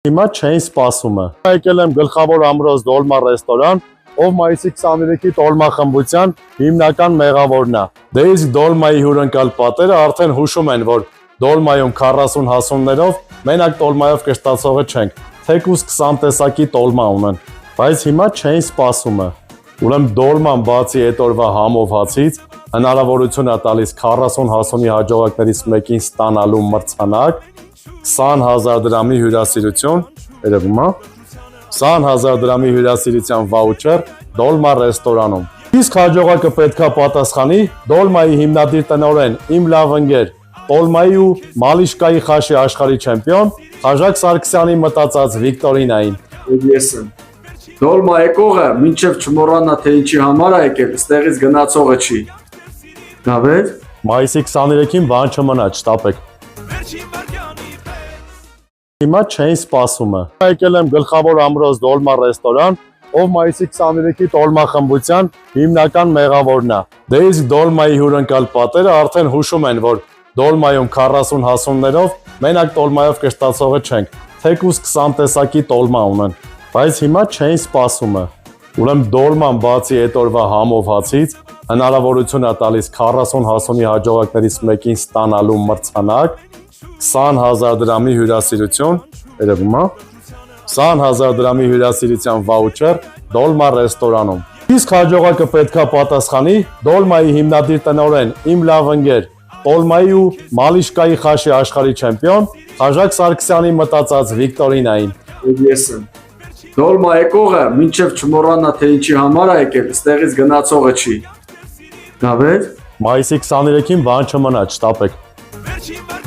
Հիմա չէին սպասում է։ Եկել եմ գլխավոր Ամրոս Դոլմա ռեստորան, ով մայիսի 23-ի Տոլմա խմբության հիմնական մեղավորն է։ Դե իսկ Դոլմայի հյուրընկալ պատերը արդեն հուշում են, որ Դոլմայում 40 հասուններով մենակ Տոլմայով կշտացողը չենք, թեկուզ 20 տեսակի Տոլմա ունեն, բայց հիմա չէին սպասում է։ Ուրեմն Դոլման բացի այդ օրվա համով հացից հնարավորություն է տալիս 40 հասունի հաջողակներից մեկին ստանալու մրցանակ, 20,000 դրամի հյուրասիրություն, երևում է, 20,000 դրամի հյուրասիրության վաուչեր Դոլմա ռեստորանում։ Իսկ հաջողակը պետքա պատասխանի Դոլմայի հիմնադիր տնօրեն իմ լավ ընկեր, Տոլմայի ու Մալիշկայի խաշի աշխարհի չեմպիոն Խաժակ Սարգսյանի մտածած Վիկտորինային։ Ես եմ։ Դոլմա եկողը մինչև չմոռանա թե ինչի համար է եկել, ստեղից գնացողը չի։ Դավեթ, մայիսի 23-ին բան չմնա, չտապեք։ Հիմա չէին սպասում է։ Եկել եմ գլխավոր Ամրոս Դոլմա ռեստորան, ով մայիսի 23-ի Տոլմա խմբության հիմնական մեղավորն է։ Դե իսկ Դոլմայի հյուրընկալ պատերը արդեն հուշում են, որ Դոլմայում 40 հասուններով մենակ Տոլմայով կշտացողը չենք, թեկուզ 20 տեսակի Տոլմա ունեն, բայց հիմա չէին սպասում է։ Ուրեմն Դոլման բացի այդ օրվա համով հացից հնարավորություն է տալիս 40 հասունի հաջողակներից մեկին ստանալու մրցանակ, 20,000 դրամի հյուրասիրություն, երևում է, 20,000 դրամի հյուրասիրության վաուչեր Դոլմա ռեստորանում։ Իսկ հաջողակը պետքա պատասխանի Դոլմայի հիմնադիր տնօրեն իմ լավ ընկեր, Տոլմայի ու Մալիշկայի խաշի աշխարհի չեմպիոն Խաժակ Սարգսյանի մտածած Վիկտորինային։ ես եմ։ Դոլմա եկողը մինչև չմոռանա թե ինչի համար է եկել, ստեղից գնացողը չի։ Դավեթ, մայիսի 23-ին բան չմնա, չտապեք։